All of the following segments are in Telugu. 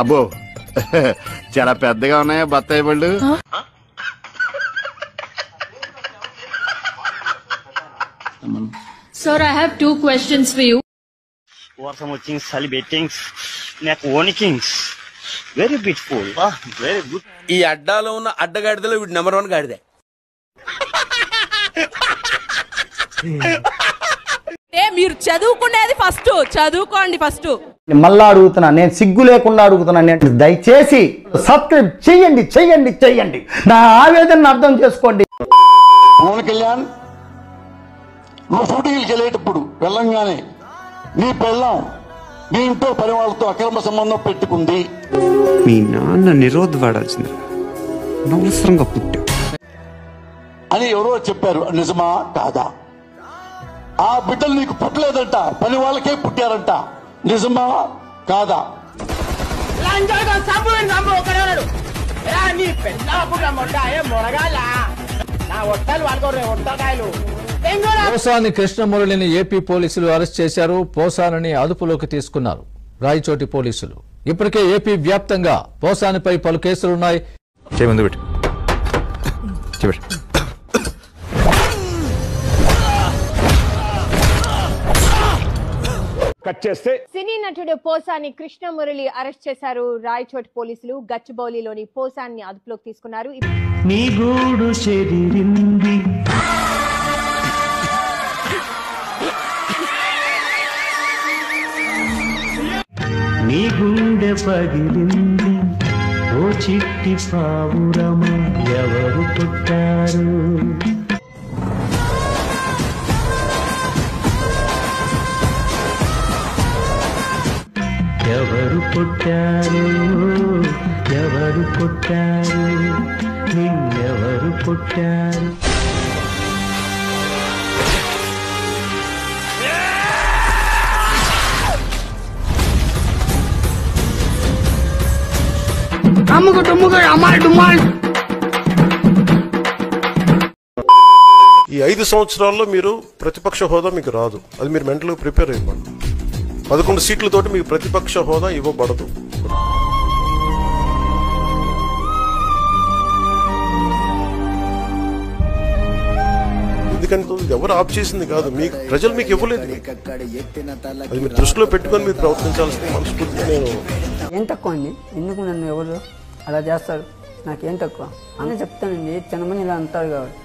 అబ్బో చాలా పెద్దగా ఉన్నాయా బత్తాయి పళ్ళు? Sir, I have 2 questions for you. వర్షం వచ్చింగ్ సలిబెట్టింగ్స్ నాకు ఓనికింగ్స్ వెరీ బ్యూటిఫుల్ వెరీ గుడ్. ఈ అడ్డాలో ఉన్న అడ్డగాడిదలో వీడు నెంబర్ 1 గాడిదే. మీరు చదువుకునేది ఫస్ట్ చదువుకోండి ఫస్ట్. మళ్ళా అడుగుతున్నా, నేను సిగ్గు లేకుండా అడుగుతున్నా, నేను దయచేసి సబ్స్క్రైబ్ చెయ్యండి చెయ్యండి చెయ్యండి, నా ఆవేదనను అర్థం చేసుకోండి. పవన్ కళ్యాణ్ నువ్వు షూటింగ్కి వెళ్ళేటప్పుడు వెళ్ళంగానే నీ పెళ్ళాం నీ ఇంట్లో పని వాళ్ళతో అక్రమ సంబంధం పెట్టుకుంది. మీ నాన్న నిరోధ్ వాడాల్సింది, అనవసరంగా పుట్టా అని ఎవరో చెప్పారు. నిజమా కాదా? ఆ బిడ్డలు నీకు పుట్టలేదంట, పని వాళ్ళకే పుట్టారంట. నిజమా కాదా? పోసాని కృష్ణమురళిని ఏపీ పోలీసులు అరెస్ట్ చేశారు. పోసాని అదుపులోకి తీసుకున్నారు రాయచోటి పోలీసులు. ఇప్పటికే ఏపీ వ్యాప్తంగా పోసానిపై పలు కేసులున్నాయి. సినీ నటుడు పోసాని కృష్ణమురళి అరెస్ట్ చేశారు రాయచోటి పోలీసులు. గచ్చిబౌలిలోని పోసాన్ని అదుపులోకి తీసుకున్నారు. నీ గూడు చెదిరింది నీ గుండె పగిలింది ఓ చిట్టి పావురము ఎవరు పుట్టారు. ఎవరు పుట్టారు ఎవరు పుట్టారు నిన్నెవరు పుట్టారు. ఈ 5 సంవత్సరాల్లో మీరు ప్రతిపక్ష హోదా మీకు రాదు. అది మీరు మెంటల్గా ప్రిపేర్ అయ్యండి. 11 సీట్లతోటి మీకు ప్రతిపక్ష హోదా ఇవ్వబడదు. ఎందుకంటే ఎవరు ఆప్ చేసింది కాదు, మీకు ప్రజలు మీకు ఇవ్వలేదు. అది మీరు దృష్టిలో పెట్టుకొని మీరు ప్రవర్తించాల్సింది మనస్ఫూర్తిగా. నేను ఏం తక్కువ అండి, ఎందుకు నన్ను ఎవరు అలా చేస్తారు? నాకేం తక్కువ అని చెప్తానండి. చిన్నమని ఇలా అంటారు కాబట్టి.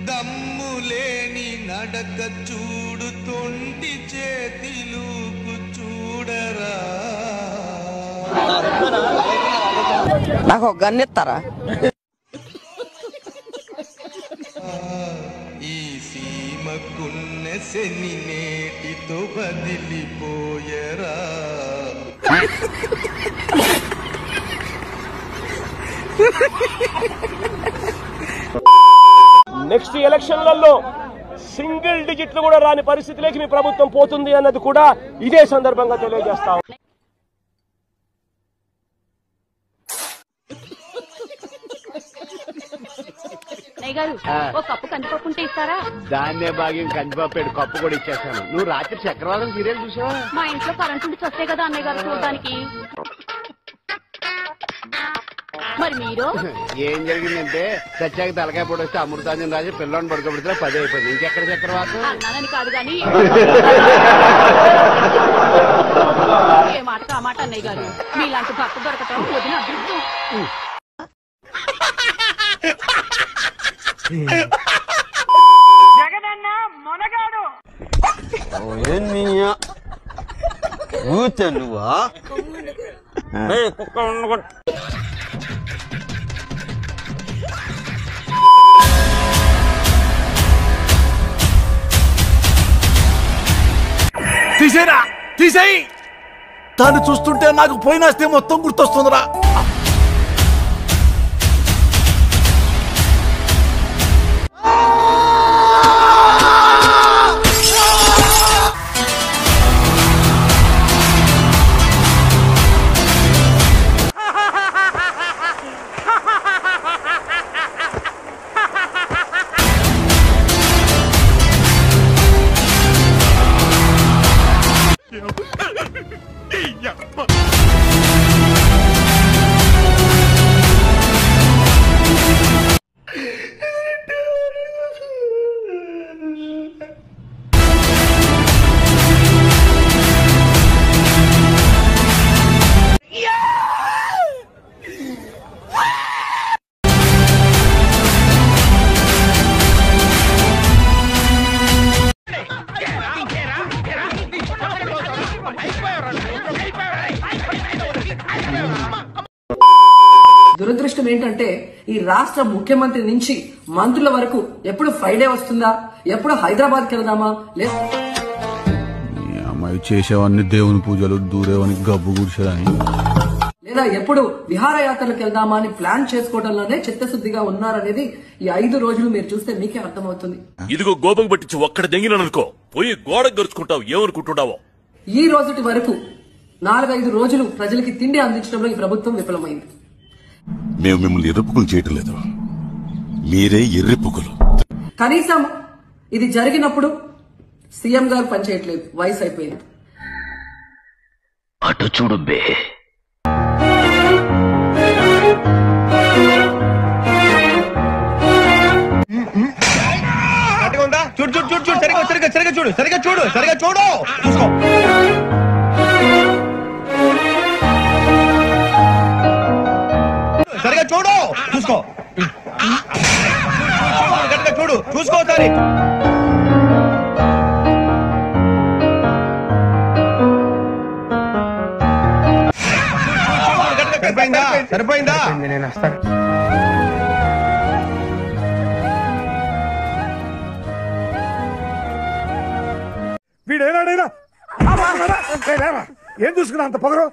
దమ్ములేని నడక చూడు తొండి చేతిలుకు చూడరా. నాకు ఒక గన్ ఇస్తారా? ఈ సీమకున్న శని నేటితో బదిలిపోయరా. నెక్స్ట్ ఎలక్షన్లలో సింగిల్ డిజిట్లు కూడా రాని పరిస్థితిలోకి మీ ప్రభుత్వం పోతుంది అన్నది కూడా ఇదే సందర్భంగా తెలియజేస్తాం. కప్పు కందిపప్పు ఉంటే ఇస్తారా? దాన్నే భాగ్యం కందిపప్పు కప్పు కూడా ఇచ్చేస్తాను. నువ్వు రాత్రి చక్రవాదం సీరియల్ చూసావా? మా ఇంట్లో కరెంట్ ఉండి వస్తే కదా అన్నయ్య గారు చూడడానికి. మరి మీరు ఏం జరిగిందంటే సత్యాకి తలకాయ పొడి వస్తే అమృతాంజన్ రాజు పిల్లని పడుకోబెడితే 10 అయిపోయింది. ఇంకెక్కడ చక్రవాదం అన్నానని కాదు గాని ఏ మాట ఆ మాట అన్నయ్య గారు. మీలాంటి భర్త దొరకటం వదిన అదృష్టం. జగనన్న మొనగాడు నువ్వా తీసేరా, తీసేయి. దాన్ని చూస్తుంటే నాకు పోయినాస్తే మొత్తం గుర్తొస్తుందిరా. అదృష్టం ఏంటంటే ఈ రాష్ట్ర ముఖ్యమంత్రి నుంచి మంత్రుల వరకు ఎప్పుడు ఫ్రైడే వస్తుందా, ఎప్పుడు హైదరాబాద్కి వెళ్దామా, అమ్మాయి చేసేవన్నీ దేవుని పూజలు, దూరేవని గబ్బు గుడిసేదని, లేదా ఎప్పుడు విహారయాత్రలకు వెళ్దామా అని ప్లాన్ చేసుకోవడంలోనే చిత్తశుద్ధిగా ఉన్నారనేది ఈ 5 రోజులు మీరు చూస్తే మీకే అర్థమవుతుంది. ఇదిగో గోపం పట్టించి ఒక్కడ దెంగిననుకో పోయి గోడ గరుచుకుంటావు, ఏమనుకుంటున్నావో. ఈ రోజుటి వరకు 4-5 రోజులు ప్రజలకి తిండి అందించడంలో ఈ ప్రభుత్వం విఫలమైంది. మేము మిమ్మల్ని ఎర్రపుకులు చేయటం లేదు, మీరే ఎర్రిపుకులు. కనీసం ఇది జరిగినప్పుడు సీఎం గారు పనిచేయట్లేదు, వయసు అయిపోయింది. అటు చూడు బే. చూడు చూడు చూడు చూడు, సరిగా సరిగా సరిగా చూడు, సరిగా చూడు, సరిగా చూడు, చూసుకో. సరిగా చూడు, చూసుకో, గట్టిగా చూడు, చూసుకో సరే. సరిపోయిందా, సరిపోయిందా? నేను వస్తాను. వీడేనాడైనా ఏం చూసుకున్నా అంత పొగరు?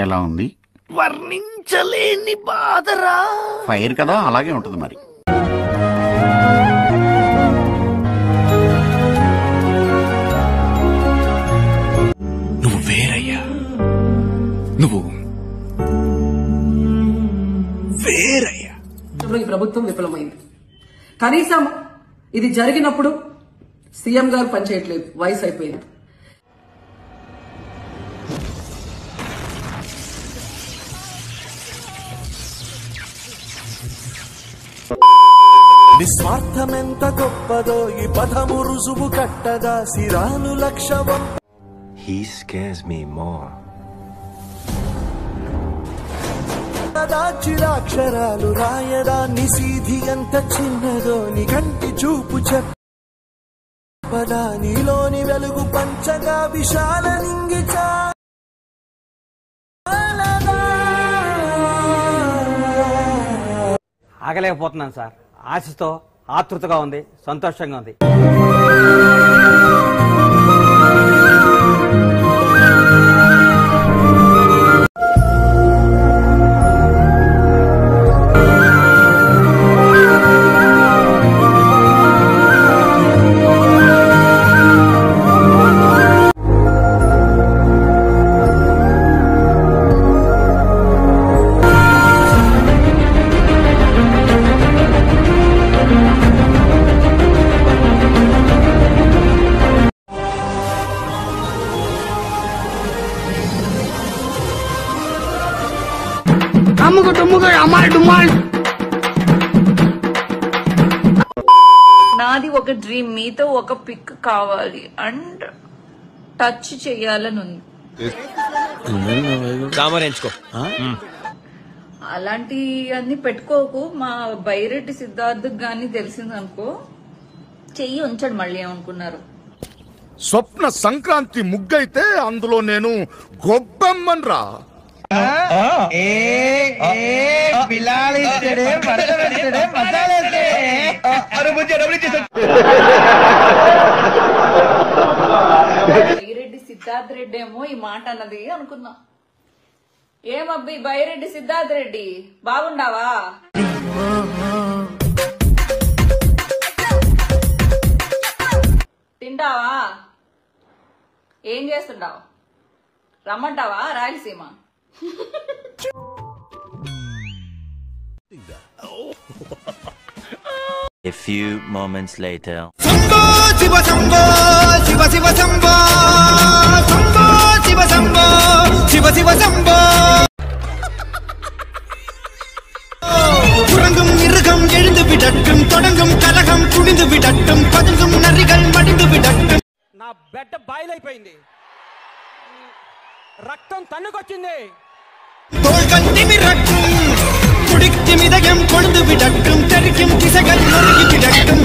ఎలా ఉంది? వర్ణించలేని బాధరా. ఫైర్ కదా, అలాగే ఉంటుంది మరి. నువ్వు వేరయ్యా, నువ్వు వేరయ్యా. ఈ ప్రభుత్వం విఫలమైంది. కనీసం ఇది జరిగినప్పుడు సీఎం గారు పనిచేయట్లేదు, వయసు అయిపోయింది. నిస్వార్థమెంత గొప్పదో ఈ పదము రుజువు కట్టగా సిరాను లక్షవం. He scares me more. దాచిరాక్షరాలు రాయడాన్ని సీధి ఎంత చిన్నదో నీ కంటి చూపు చెప్పదా, నీలోని వెలుగు పంచగా విశాల నింగిచా. ఆగలేకపోతున్నాను సార్, ఆశతో ఆతృతగా ఉంది, సంతోషంగా ఉంది. నాది ఒక డ్రీమ్, మీతో ఒక పిక్ కావాలి అండ్ టచ్ చెయ్యాలని ఉంది. అలాంటి అన్ని పెట్టుకోకు. మా బైరెడ్డి సిద్ధార్థ్ గాని తెలిసిందనుకో చెయ్యి ఉంచడు. మళ్ళీ ఏమనుకున్నారు? స్వప్న సంక్రాంతి ముగ్గైతే అందులో నేను గొబ్బెమ్మన్రా. బైరెడ్డి సిద్ధార్థ్ రెడ్డి ఏమో ఈ మాట అన్నది అనుకున్నా. ఏమబ్బి బైరెడ్డి సిద్ధార్థ్ రెడ్డి బాగుండావా? తింటావా? ఏం చేస్తుంటావు? రమ్మంటావా Rayalaseema? A few moments later. Shambho Shiva Shambho Shiva Shiva Shambho Shambho Shiva Shambho Shiva Shiva Shambho. துறங்கும் மிருகம் எழுந்து விடட்டும், தொடங்கும் கலகம் துணிந்து விடட்டும், பதுங்கும் நரிகள் மடிந்து விடட்டும். నా బెడ్ బాయిలైపోయింది, రక్తం తన్నుకొచ్చింది. தோள்கள் நிமிரட்டும், துடிக்கும் இதயம் கொழுந்து விடட்டும், தெரிக்கும் திசைகள் நொறுங்கி விடட்டும்.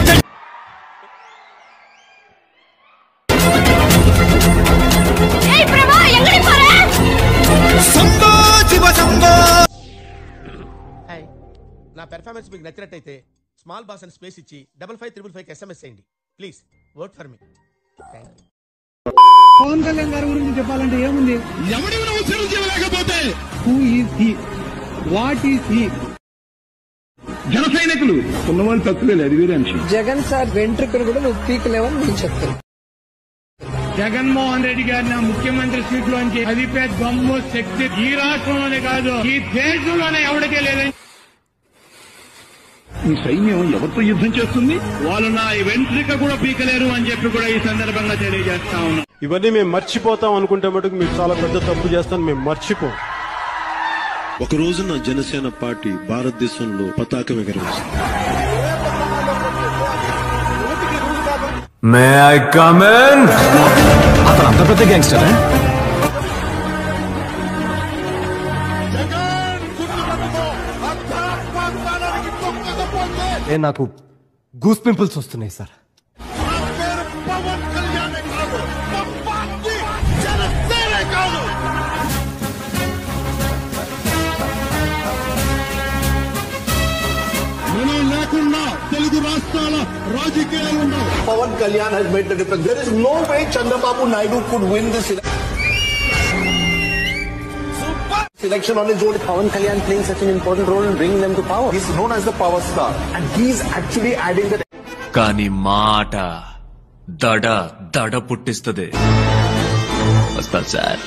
నా పెర్ఫార్మెన్స్ మీకు నచ్చినట్టయితే స్మాల్ బాస్ అని స్పేస్ ఇచ్చి 5555 SMS చేయండి. Please work for me. Pawan Kalyan గారి గురించి చెప్పాలంటే ఏముంది? ఎవడికి నువ్వు చిరంజీవి లేకపోతే who is he, what is he? జన సైనికులు ఉన్నవాళ్ళు తక్కువే లేదు, వేరే అంశం. జగన్ సార్ వెంట్రుకలు కూడా నువ్వు పీకలేవని నేను చెప్తాను. జగన్మోహన్ రెడ్డి గారిని ముఖ్యమంత్రి సీట్ లోంచి అదిపే దమ్ము శక్తి ఈ రాష్ట్రంలోనే కాదు ఈ దేశంలోనే ఎవరికే లేదని. ఈ సైన్యం ఎవరితో యుద్ధం చేస్తుంది? వాళ్ళు నా వెంట్రిక కూడా పీకలేరు అని చెప్పి కూడా ఈ సందర్భంగా తెలియజేస్తా ఉన్నాం. ఇవన్నీ మేము మర్చిపోతాం అనుకుంటే మటుకు మీరు చాలా పెద్ద తప్పు చేస్తాను. మేము మర్చిపోం. ఒక రోజున జనసేన పార్టీ భారతదేశంలో పతాకం ఎగరవేస్తుంది. May I come in? అతను అంత పెద్ద గ్యాంగ్స్టర్. నాకు గూస్ పింపుల్స్ వస్తున్నాయి సార్. మనం లేకుండా తెలుగు రాష్ట్రాల రాజకీయాలు ఉండవు. Pawan Kalyan has made the difference. There is no way Chandrababu Naidu could win this election on his own. Pawan Kalyan playing such an important role in bringing them to power. He's known as the power star, and he's actually adding that. కానీ మాట దడ పుట్టిస్తుంది. వస్తా సార్.